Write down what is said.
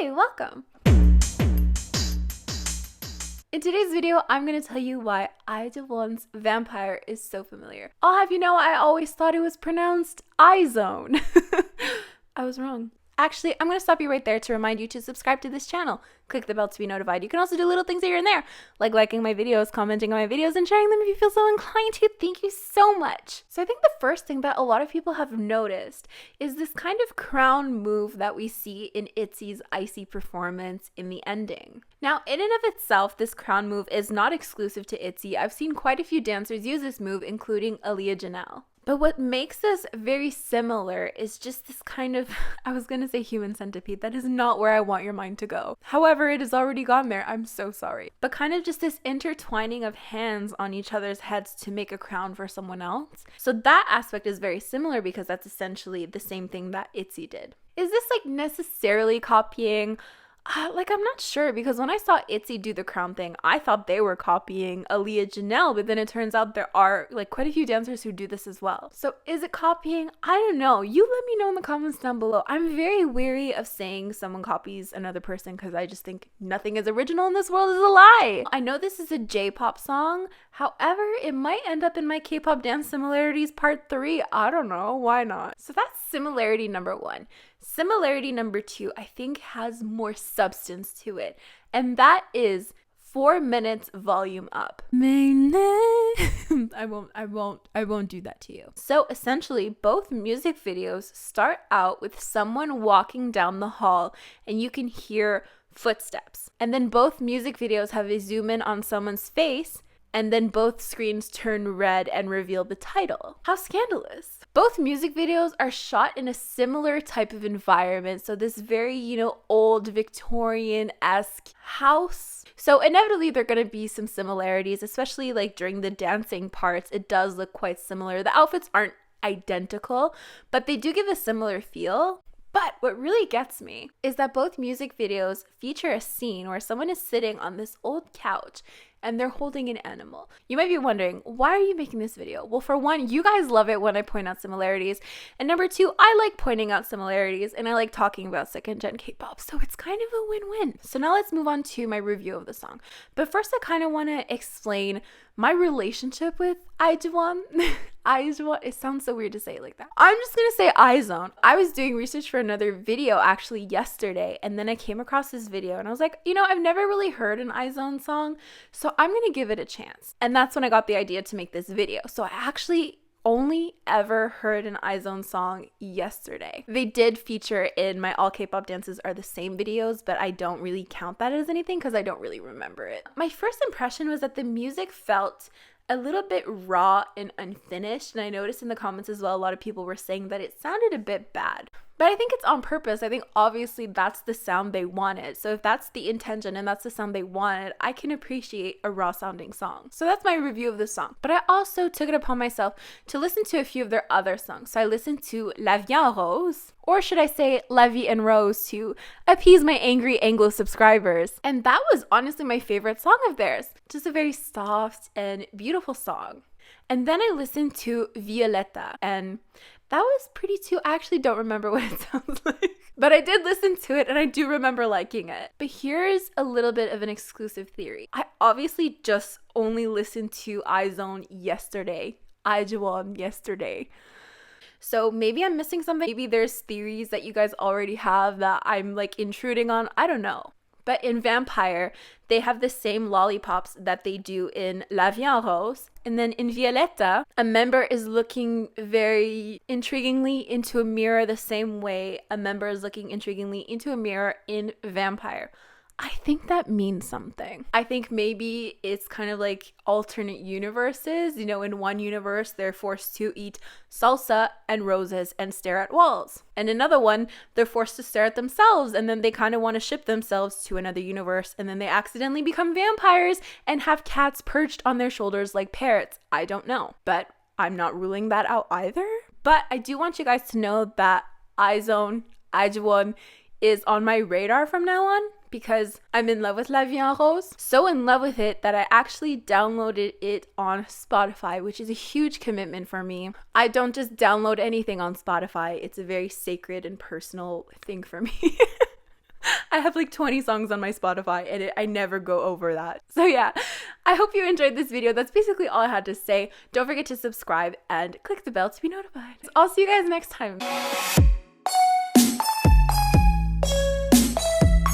Hey, welcome! In today's video, I'm going to tell you why IZONE's Vampire is so familiar. I'll have you know I always thought it was pronounced IZONE. I was wrong. Actually, I'm going to stop you right there to remind you to subscribe to this channel. Click the bell to be notified. You can also do little things here and there, like liking my videos, commenting on my videos, and sharing them if you feel so inclined to. Thank you so much. So I think the first thing that a lot of people have noticed is this kind of crown move that we see in Itzy's icy performance in the ending. Now, in and of itself, this crown move is not exclusive to Itzy. I've seen quite a few dancers use this move, including Angelina. But what makes this very similar is just this kind of, I was going to say human centipede. That is not where I want your mind to go. However, it has already gone there. I'm so sorry. But kind of just this intertwining of hands on each other's heads to make a crown for someone else. So that aspect is very similar because that's essentially the same thing that Itzy did. Is this like necessarily copying? I'm not sure, because when I saw Itzy do the crown thing, I thought they were copying Janelle, but then it turns out there are like quite a few dancers who do this as well. So is it copying? I don't know. You let me know in the comments down below. I'm very wary of saying someone copies another person because I just think nothing is original in this world is a lie. I know this is a J-pop song. However, it might end up in my K-pop dance similarities part 3. I don't know. Why not? So that's similarity number 1. Similarity number 2, I think, has more substance to it, and that is 4 minutes volume up. I won't do that to you. So essentially, both music videos start out with someone walking down the hall, and you can hear footsteps. And then both music videos have a zoom in on someone's face, and then both screens turn red and reveal the title. How scandalous. Both music videos are shot in a similar type of environment. So this very, old Victorian-esque house. So inevitably there are going to be some similarities, especially like during the dancing parts. It does look quite similar. The outfits aren't identical, but they do give a similar feel. But what really gets me is that both music videos feature a scene where someone is sitting on this old couch and they're holding an animal. You might be wondering, why are you making this video? Well, for one, you guys love it when I point out similarities. And number 2, I like pointing out similarities and I like talking about second-gen K-pop. So it's kind of a win-win. So now let's move on to my review of the song. But first, I kind of want to explain my relationship with IZONE. IZONE, it sounds so weird to say it like that. I'm just going to say IZONE. I was doing research for another video actually yesterday, and then I came across this video and I was like, I've never really heard an IZONE song, so I'm going to give it a chance. And that's when I got the idea to make this video. So I actually only ever heard an IZONE song yesterday. They did feature in my All K-pop Dances Are the Same videos, but I don't really count that as anything because I don't really remember it. My first impression was that the music felt a little bit raw and unfinished, and I noticed in the comments as well, a lot of people were saying that it sounded a bit bad. But I think it's on purpose. I think obviously that's the sound they wanted. So if that's the intention and that's the sound they wanted, I can appreciate a raw sounding song. So that's my review of the song. But I also took it upon myself to listen to a few of their other songs. So I listened to La Vie en Rose, or should I say La Vie en Rose, to appease my angry Anglo subscribers. And that was honestly my favorite song of theirs. Just a very soft and beautiful song. And then I listened to Violetta, and that was pretty too. I actually don't remember what it sounds like, but I did listen to it and I do remember liking it. But here's a little bit of an exclusive theory. I obviously just only listened to IZONE yesterday. So maybe I'm missing something. Maybe there's theories that you guys already have that I'm like intruding on. I don't know. But in Vampire, they have the same lollipops that they do in La Vie en Rose. And then in Violetta, a member is looking very intriguingly into a mirror the same way a member is looking intriguingly into a mirror in Vampire. I think that means something. I think maybe it's kind of like alternate universes. In one universe, they're forced to eat salsa and roses and stare at walls. And another one, they're forced to stare at themselves, and then they kind of want to ship themselves to another universe, and then they accidentally become vampires and have cats perched on their shoulders like parrots. I don't know, but I'm not ruling that out either. But I do want you guys to know that IZONE is on my radar from now on, because I'm in love with La Vie en Rose. So in love with it that I actually downloaded it on Spotify, which is a huge commitment for me. I don't just download anything on Spotify. It's a very sacred and personal thing for me. I have like 20 songs on my Spotify and I never go over that. So yeah, I hope you enjoyed this video. That's basically all I had to say. Don't forget to subscribe and click the bell to be notified. I'll see you guys next time.